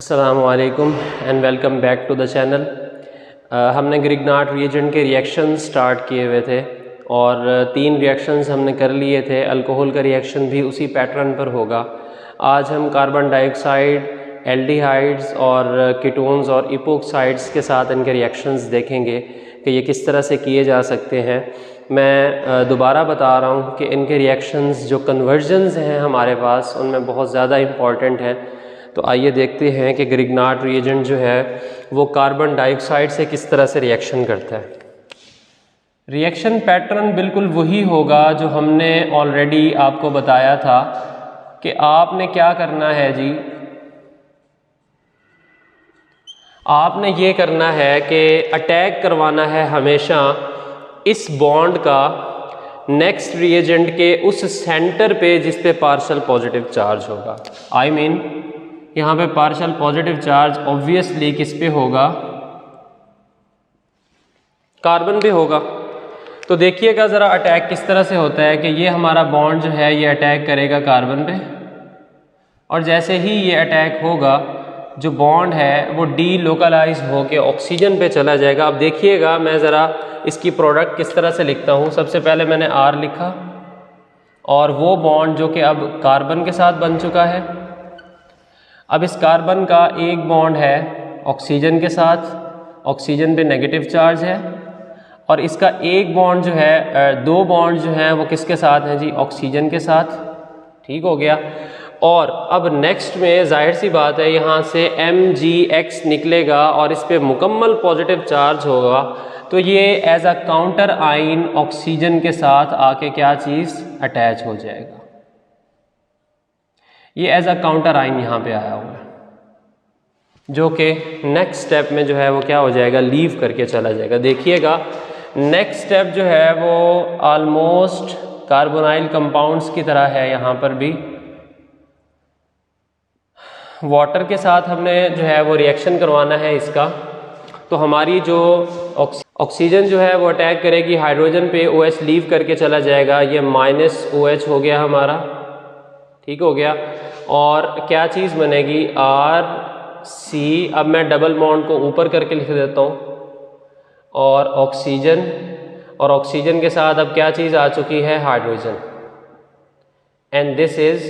अस्सलामुअलैकुम and welcome back to the channel. हमने Grignard reagent के रिएक्शन स्टार्ट किए हुए थे और 3 रिएक्शंस हमने कर लिए थे। अल्कोहल का रिएक्शन भी उसी पैटर्न पर होगा। आज हम कार्बन डाइऑक्साइड, एल्डिहाइड्स और कीटोन्स और इपोक्साइड्स के साथ इनके रिएक्शंस देखेंगे कि ये किस तरह से किए जा सकते हैं। मैं दोबारा बता रहा हूँ कि इनके रिएक्शंस जो कन्वर्जन्स हैं हमारे पास उनमें बहुत ज़्यादा इम्पॉर्टेंट हैं। तो आइए देखते हैं कि ग्रिग्नार्ड रिएजेंट जो है वो कार्बन डाइऑक्साइड से किस तरह से रिएक्शन करता है। रिएक्शन पैटर्न बिल्कुल वही होगा जो हमने ऑलरेडी आपको बताया था कि आपने क्या करना है जी, आपने ये करना है कि अटैक करवाना है हमेशा इस बॉन्ड का नेक्स्ट रिएजेंट के उस सेंटर पे जिस पे पार्शियल पॉजिटिव चार्ज होगा। आई मीन यहाँ पे पार्शियल पॉजिटिव चार्ज ऑब्वियसली किस पे होगा, कार्बन पे होगा। तो देखिएगा ज़रा अटैक किस तरह से होता है कि ये हमारा बॉन्ड जो है ये अटैक करेगा कार्बन पे, और जैसे ही ये अटैक होगा जो बॉन्ड है वो डी लोकलाइज होके ऑक्सीजन पे चला जाएगा। अब देखिएगा मैं ज़रा इसकी प्रोडक्ट किस तरह से लिखता हूँ। सबसे पहले मैंने आर लिखा और वो बॉन्ड जो कि अब कार्बन के साथ बन चुका है। अब इस कार्बन का एक बॉन्ड है ऑक्सीजन के साथ, ऑक्सीजन पे नेगेटिव चार्ज है, और इसका एक बॉन्ड जो है, 2 बॉन्ड जो हैं वो किसके साथ हैं जी, ऑक्सीजन के साथ। ठीक हो गया। और अब नेक्स्ट में जाहिर सी बात है यहाँ से MgX निकलेगा और इस पे मुकम्मल पॉजिटिव चार्ज होगा। तो ये एज अ काउंटर आइन ऑक्सीजन के साथ आके क्या चीज़ अटैच हो जाएगा। ये एज अ काउंटर आइन यहाँ पे आया हुआ है जो कि नेक्स्ट स्टेप में जो है वो क्या हो जाएगा, लीव करके चला जाएगा। देखिएगा नेक्स्ट स्टेप जो है वो ऑलमोस्ट कार्बोनाइल कंपाउंड्स की तरह है। यहाँ पर भी वाटर के साथ हमने जो है वो रिएक्शन करवाना है इसका। तो हमारी जो ऑक्सीजन जो है वो अटैक करेगी हाइड्रोजन पे, OH लीव करके चला जाएगा। ये -OH हो गया हमारा, ठीक हो गया। और क्या चीज़ बनेगी, RC। अब मैं डबल बॉन्ड को ऊपर करके लिख देता हूँ, और ऑक्सीजन, और ऑक्सीजन के साथ अब क्या चीज़ आ चुकी है, hydrogen. And this is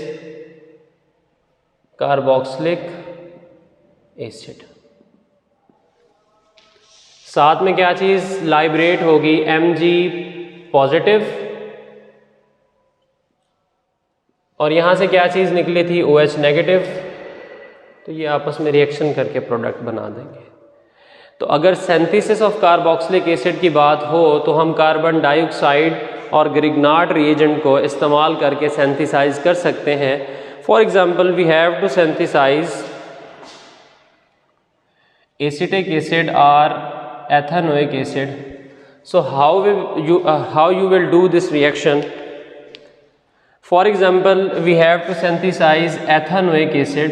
carboxylic acid. साथ में क्या चीज़ लाइब्रेट होगी, Mg पॉजिटिव, और यहाँ से क्या चीज़ निकली थी, OH नेगेटिव। तो ये आपस में रिएक्शन करके प्रोडक्ट बना देंगे। तो अगर सिंथेसिस ऑफ कार्बोक्सिलिक एसिड की बात हो तो हम कार्बन डाइऑक्साइड और ग्रिग्नार्ड रिएजेंट को इस्तेमाल करके सिंथेसाइज कर सकते हैं। For example we have to synthesize acetic acid और ethanoic acid. So how you will do this reaction. For example, we have to synthesize ethanoic acid.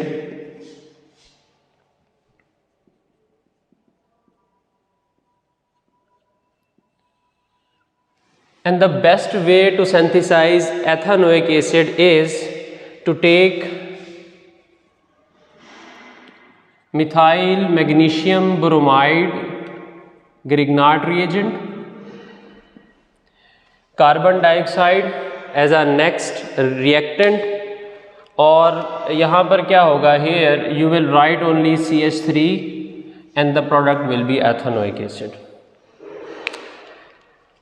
And the best way to synthesize ethanoic acid is to take methyl magnesium bromide Grignard reagent, carbon dioxide as a next reactant, और यहाँ पर क्या होगा, here you will write only CH3 and the product will be ethanoic acid.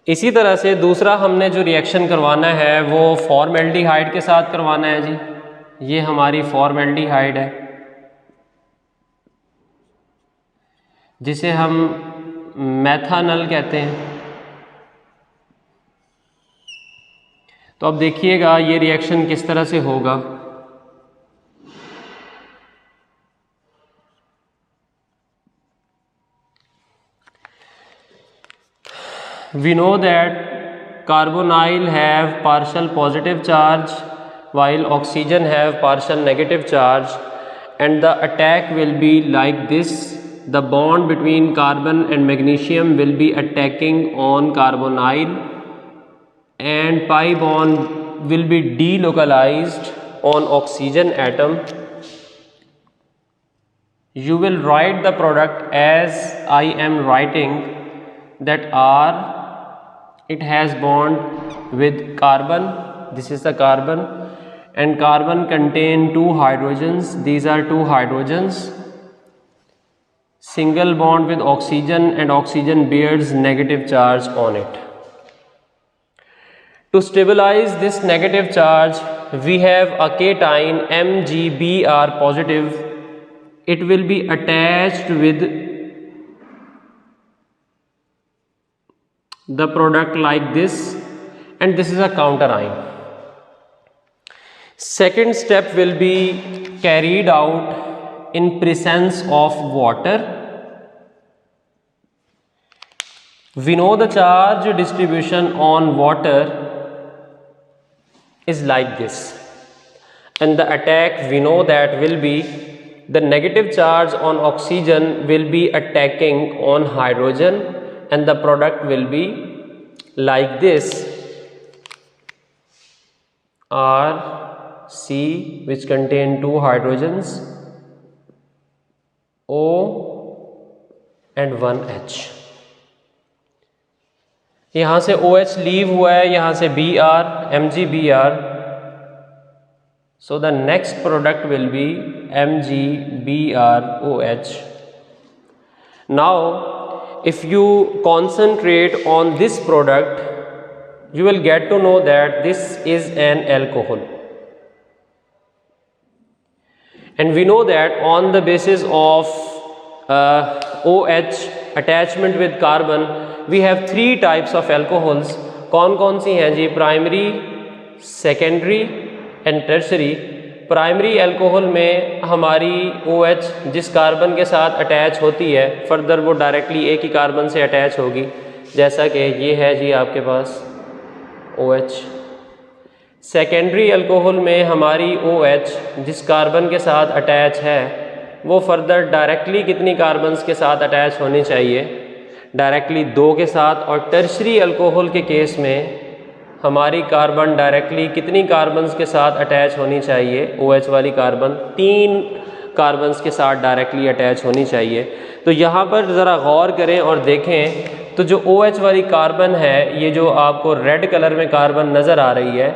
इसी तरह से दूसरा हमने जो रिएक्शन करवाना है वो फॉर्मेल्डिहाइड के साथ करवाना है जी। ये हमारी फॉर्मेल्डिहाइड है जिसे हम मेथानल कहते हैं। तो अब देखिएगा ये रिएक्शन किस तरह से होगा। We know that carbonyl have partial positive charge while oxygen have partial negative charge, and the attack will be like this. The bond between carbon and magnesium will be attacking on carbonyl, and pi bond will be delocalized on oxygen atom. you will write the product as I am writing, that R, it has bond with carbon, this is the carbon, and carbon contain 2 hydrogens, these are 2 hydrogens, single bond with oxygen, and oxygen bears negative charge on it. To stabilize this negative charge, we have a cation MgBr positive. It will be attached with the product like this, and this is a counter ion. Second step will be carried out in presence of water. We know the charge distribution on water is like this, and the attack we know that will be the negative charge on oxygen will be attacking on hydrogen, and the product will be like this, RC, which contain 2 hydrogens, O and 1 H. यहाँ से OH leave हुआ है, यहाँ से Br, MgBr, so the next product will be MgBrOH. Now if you concentrate on this product, you will get to know that this is an alcohol, and we know that on the basis of OH attachment with carbon, we have 3 types of alcohols. कौन कौन सी हैं जी? Primary, secondary and tertiary. Primary alcohol में हमारी OH जिस carbon के साथ अटैच होती है, फर्दर वो डायरेक्टली एक ही कार्बन से अटैच होगी, जैसा कि ये है जी आपके पास OH. सेकेंडरी अल्कोहल में हमारी OH जिस कार्बन के साथ अटैच है, वो फर्दर डायरेक्टली कितनी कार्बन्स के साथ अटैच होनी चाहिए? डायरेक्टली 2 के साथ. और टर्शरी अल्कोहल के केस में हमारी कार्बन डायरेक्टली कितनी कार्बन्स के साथ अटैच होनी चाहिए? OH वाली कार्बन 3 कार्बन्स के साथ डायरेक्टली अटैच होनी चाहिए. तो यहाँ पर ज़रा गौर करें और देखें, तो जो OH वाली कार्बन है, ये जो आपको रेड कलर में कार्बन नज़र आ रही है,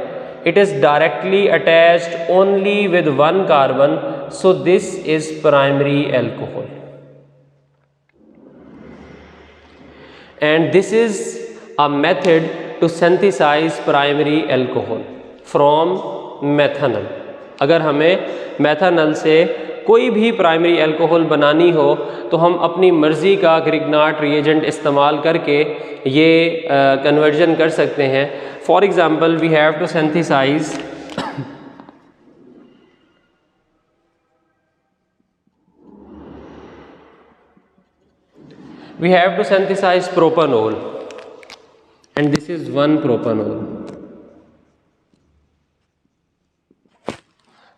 it is directly attached only with 1 carbon, so this is primary alcohol, and this is a method to synthesize primary alcohol from methanol. अगर हमें मेथनॉल से कोई भी प्राइमरी अल्कोहल बनानी हो तो हम अपनी मर्ज़ी का ग्रिग्नाट रिएजेंट इस्तेमाल करके ये कन्वर्जन कर सकते हैं. For example, we have to synthesise propanol, and this is 1 propanol.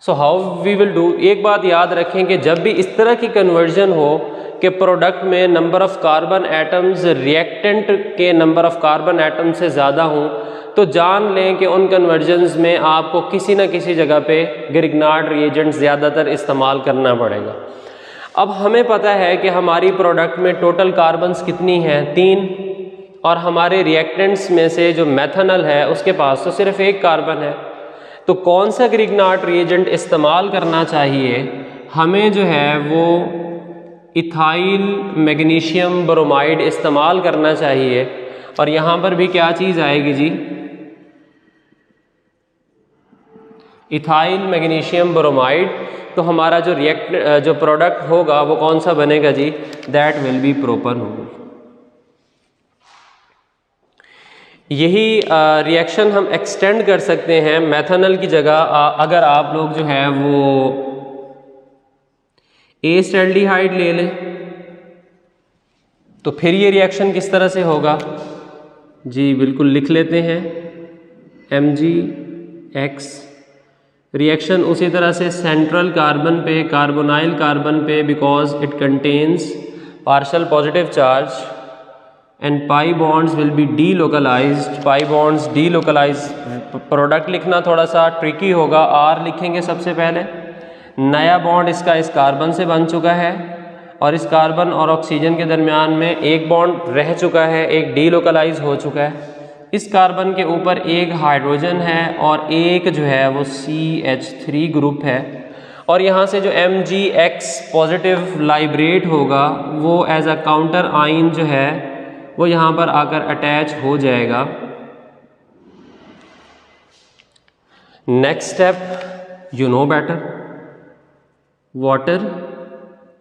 So how we will do. एक बात याद रखें कि जब भी इस तरह की कन्वर्जन हो कि प्रोडक्ट में number of carbon atoms reactant के नंबर ऑफ़ कार्बन एटम से ज़्यादा हों, तो जान लें कि उन कन्वर्जन्स में आपको किसी न किसी जगह पे ग्रिग्नाट रिएजेंट ज़्यादातर इस्तेमाल करना पड़ेगा. अब हमें पता है कि हमारी प्रोडक्ट में टोटल कार्बन्स कितनी हैं? 3. और हमारे रिएक्टेंट्स में से जो मेथनॉल है उसके पास तो सिर्फ 1 कार्बन है. तो कौन सा ग्रिग्नाट रिएजेंट इस्तेमाल करना चाहिए? हमें जो है वो इथाइल मैग्नीशियम ब्रोमाइड इस्तेमाल करना चाहिए. और यहाँ पर भी क्या चीज़ आएगी जी? Ethyl magnesium bromide. तो हमारा जो प्रोडक्ट होगा वो कौन सा बनेगा जी? That will be propanol. यही रिएक्शन हम एक्सटेंड कर सकते हैं मेथनॉल की जगह. अगर आप लोग जो है वो एसिटाल्डिहाइड ले लें तो फिर ये रिएक्शन किस तरह से होगा जी? बिल्कुल लिख लेते हैं, MgX. रिएक्शन उसी तरह से सेंट्रल कार्बन पे, कार्बोनाइल कार्बन पे, because it contains partial positive charge, and pi bonds will be delocalised. Pi bonds delocalise. Product लिखना थोड़ा सा ट्रिकी होगा. R लिखेंगे सबसे पहले. नया बॉन्ड इसका इस कार्बन से बन चुका है, और इस कार्बन और ऑक्सीजन के दरमियान में एक बॉन्ड रह चुका है, एक डीलोकलाइज हो चुका है। इस कार्बन के ऊपर एक हाइड्रोजन है और एक जो है वो CH3 ग्रुप है, और यहाँ से जो Mgx पॉजिटिव लाइब्रेट होगा वो एज अ काउंटर आइन जो है वो यहाँ पर आकर अटैच हो जाएगा। Next step you know better, water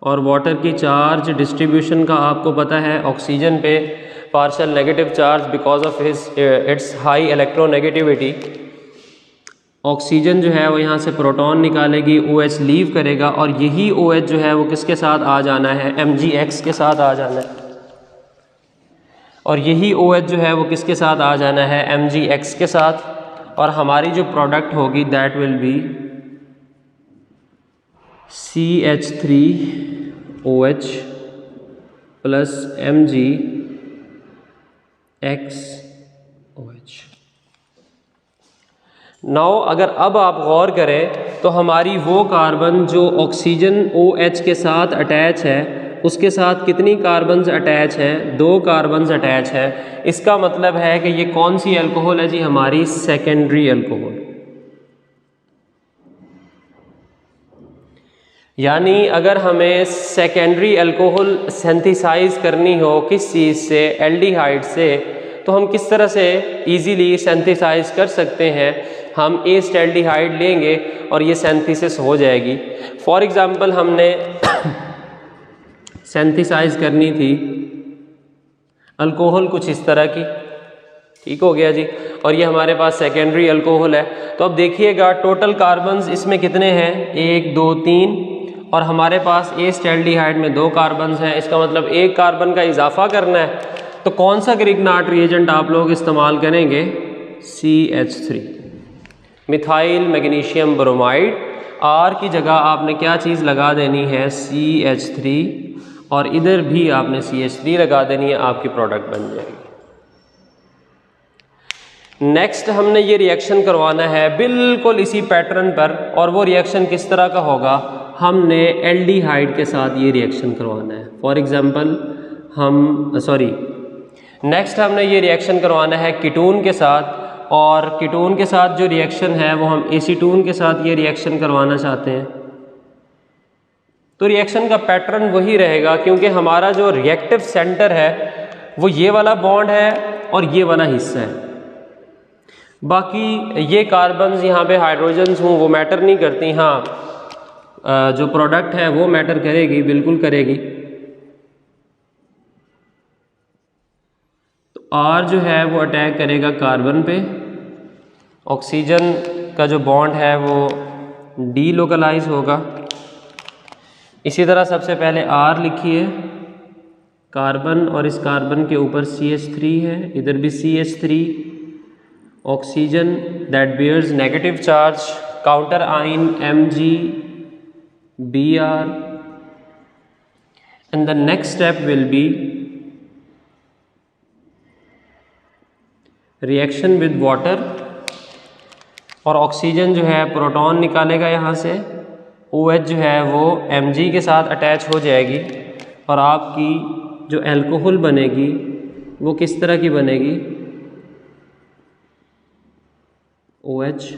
और वाटर की चार्ज डिस्ट्रीब्यूशन का आपको पता है। ऑक्सीजन पे partial negative charge because of its high electronegativity. Oxygen जो है वो यहाँ से प्रोटॉन निकालेगी, OH लीव करेगा, और यही OH जो है वो किसके साथ आ जाना है, Mgx के साथ आ जाना है, और यही OH जो है वो किसके साथ आ जाना है, Mgx के साथ। और हमारी जो प्रोडक्ट होगी that will B CH3OH plus MgXOH। Now अगर अब आप गौर करें तो हमारी वो कार्बन जो ऑक्सीजन OH के साथ अटैच है उसके साथ कितनी कार्बन्स अटैच है, 2 कार्बन्स अटैच है। इसका मतलब है कि ये कौन सी अल्कोहल है जी, हमारी सेकेंडरी अल्कोहल। यानी अगर हमें सेकेंडरी अल्कोहल सिंथेसाइज करनी हो किस चीज़ से, एल्डिहाइड से, तो हम किस तरह से इजीली सिंथेसाइज कर सकते हैं। हम एस्टेल्डिहाइड लेंगे और ये सिंथेसिस हो जाएगी। फॉर एग्जांपल हमने सिंथेसाइज करनी थी अल्कोहल कुछ इस तरह की, ठीक हो गया जी, और ये हमारे पास सेकेंडरी अल्कोहल है। तो अब देखिएगा टोटल कार्बन्स इसमें कितने हैं, 1 2 3, और हमारे पास एस्टेल्डिहाइड में 2 कार्बन्स हैं। इसका मतलब 1 कार्बन का इजाफा करना है। तो कौन सा ग्रिग्नार्ट रिएजेंट आप लोग इस्तेमाल करेंगे, CH3 methyl magnesium bromide. R की जगह आपने क्या चीज़ लगा देनी है, CH3, और इधर भी आपने CH3 लगा देनी है, आपकी प्रोडक्ट बन जाएगी। नेक्स्ट हमने ये रिएक्शन करवाना है बिल्कुल इसी पैटर्न पर, और वो रिएक्शन किस तरह का होगा, हमने एल्डिहाइड के साथ ये रिएक्शन करवाना है। फॉर एग्जांपल नेक्स्ट हमने ये रिएक्शन करवाना है कीटोन के साथ, और कीटोन के साथ जो रिएक्शन है वो हम एसीटोन के साथ ये रिएक्शन करवाना चाहते हैं। तो रिएक्शन का पैटर्न वही रहेगा, क्योंकि हमारा जो रिएक्टिव सेंटर है वो ये वाला बॉन्ड है और ये वाला हिस्सा है। बाकी ये कार्बन्स यहाँ पे हाइड्रोजन्स हों वो मैटर नहीं करती, हाँ जो प्रोडक्ट है वो मैटर करेगी, बिल्कुल करेगी। तो R जो है वो अटैक करेगा कार्बन पे, ऑक्सीजन का जो बॉन्ड है वो डीलोकलाइज होगा। इसी तरह सबसे पहले R लिखिए, कार्बन और इस कार्बन के ऊपर CH3 है, इधर भी CH3, oxygen that bears negative charge, counter ion MgBr, and the next step will be reaction with water, और ऑक्सीजन जो है प्रोटॉन निकालेगा यहाँ से, OH जो है वो Mg के साथ अटैच हो जाएगी, और आपकी जो अल्कोहल बनेगी वो किस तरह की बनेगी, OH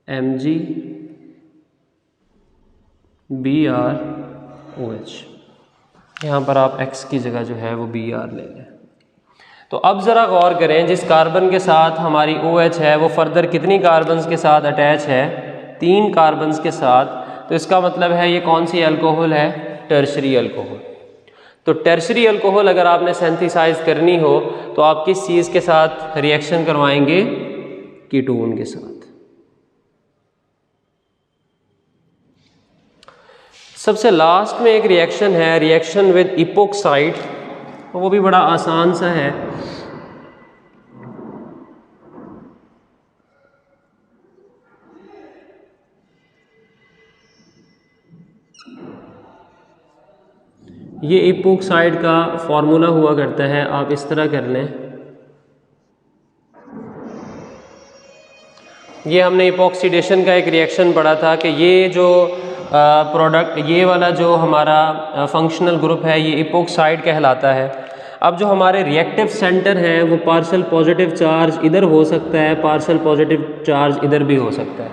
MgBr OH। यहाँ पर आप X की जगह जो है वो Br ले लें। तो अब ज़रा गौर करें, जिस कार्बन के साथ हमारी OH है वो फर्दर कितनी कार्बन्स के साथ अटैच है, 3 कार्बन्स के साथ। तो इसका मतलब है ये कौन सी अल्कोहल है, टर्शरी अल्कोहल। तो टर्शरी अल्कोहल अगर आपने सिंथेसाइज करनी हो तो आप किस चीज़ के साथ रिएक्शन करवाएंगे, कीटोन के साथ। सबसे लास्ट में एक रिएक्शन है, रिएक्शन विद इपोक्साइड, वो भी बड़ा आसान सा है। ये इपोक्साइड का फॉर्मूला हुआ करता है, आप इस तरह कर लें। ये हमने इपोक्सीडेशन का एक रिएक्शन पढ़ा था कि ये जो प्रोडक्ट, ये वाला जो हमारा फंक्शनल ग्रुप है ये इपोक्साइड कहलाता है। अब जो हमारे रिएक्टिव सेंटर हैं वो पार्शियल पॉजिटिव चार्ज इधर हो सकता है, पार्शियल पॉजिटिव चार्ज इधर भी हो सकता है।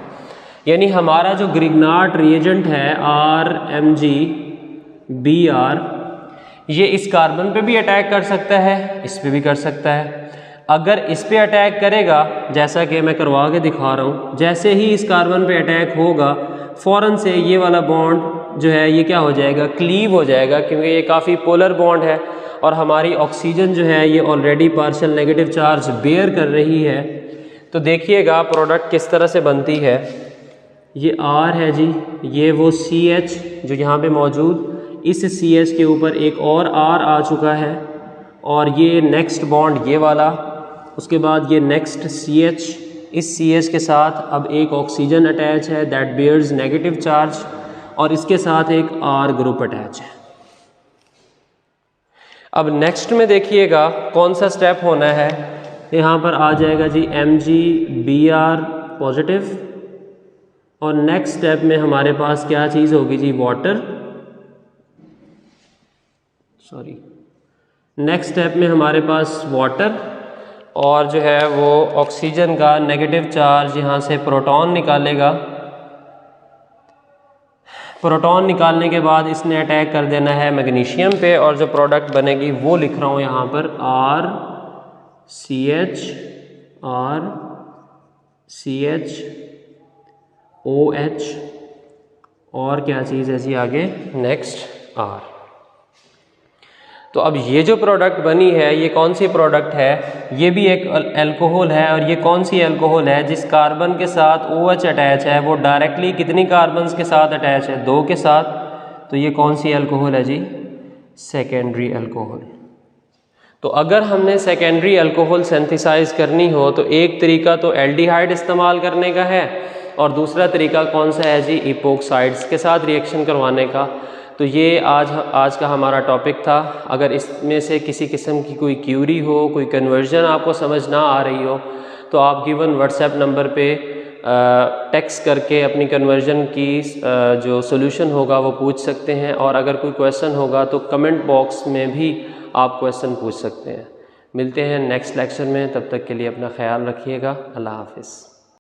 यानी हमारा जो ग्रिग्नार्ड रिएजेंट है RMgBr, ये इस कार्बन पे भी अटैक कर सकता है, इस पे भी कर सकता है। अगर इस पे अटैक करेगा, जैसा कि मैं करवा के दिखा रहा हूँ, जैसे ही इस कार्बन पे अटैक होगा फ़ौरन से ये वाला बॉन्ड जो है ये क्या हो जाएगा, क्लीव हो जाएगा, क्योंकि ये काफ़ी पोलर बॉन्ड है और हमारी ऑक्सीजन जो है ये already partial negative charge bear कर रही है। तो देखिएगा प्रोडक्ट किस तरह से बनती है। ये R है जी, ये वो CH जो यहाँ पे मौजूद, इस CH के ऊपर एक और R आ चुका है और ये नेक्स्ट बॉन्ड ये वाला, उसके बाद ये नेक्स्ट CH, इस CH के साथ अब एक ऑक्सीजन अटैच है दैट बेयर्स नेगेटिव चार्ज और इसके साथ एक R ग्रुप अटैच है। अब नेक्स्ट में देखिएगा कौन सा स्टेप होना है। यहाँ पर आ जाएगा जी MgBr पॉजिटिव और नेक्स्ट स्टेप में हमारे पास क्या चीज़ होगी जी, वाटर, सॉरी, नेक्स्ट स्टेप में हमारे पास वाटर और जो है वो ऑक्सीजन का नेगेटिव चार्ज यहाँ से प्रोटॉन निकालेगा। प्रोटॉन निकालने के बाद इसने अटैक कर देना है मैग्नीशियम पे और जो प्रोडक्ट बनेगी वो लिख रहा हूँ यहाँ पर RCH और क्या चीज़ है जी आगे, नेक्स्ट R। तो अब ये जो प्रोडक्ट बनी है ये कौन सी प्रोडक्ट है, ये भी एक अल्कोहल है और ये कौन सी अल्कोहल है, जिस कार्बन के साथ OH अटैच है वो डायरेक्टली कितनी कार्बन्स के साथ अटैच है, 2 के साथ। तो ये कौन सी अल्कोहल है जी, सेकेंडरी अल्कोहल। तो अगर हमने सेकेंडरी अल्कोहल सिंथेसाइज करनी हो तो एक तरीका तो एल्डिहाइड इस्तेमाल करने का है और दूसरा तरीका कौन सा है जी, इपोक्साइड्स के साथ रिएक्शन करवाने का। तो ये आज का हमारा टॉपिक था। अगर इसमें से किसी किस्म की कोई क्यूरी हो, कोई कन्वर्जन आपको समझ ना आ रही हो तो आप गिवन व्हाट्सएप नंबर पे टेक्स्ट करके अपनी कन्वर्जन की जो सॉल्यूशन होगा वो पूछ सकते हैं और अगर कोई क्वेश्चन होगा तो कमेंट बॉक्स में भी आप क्वेश्चन पूछ सकते हैं। मिलते हैं नेक्स्ट लेक्चर में, तब तक के लिए अपना ख्याल रखिएगा। अल्लाह हाफिज़।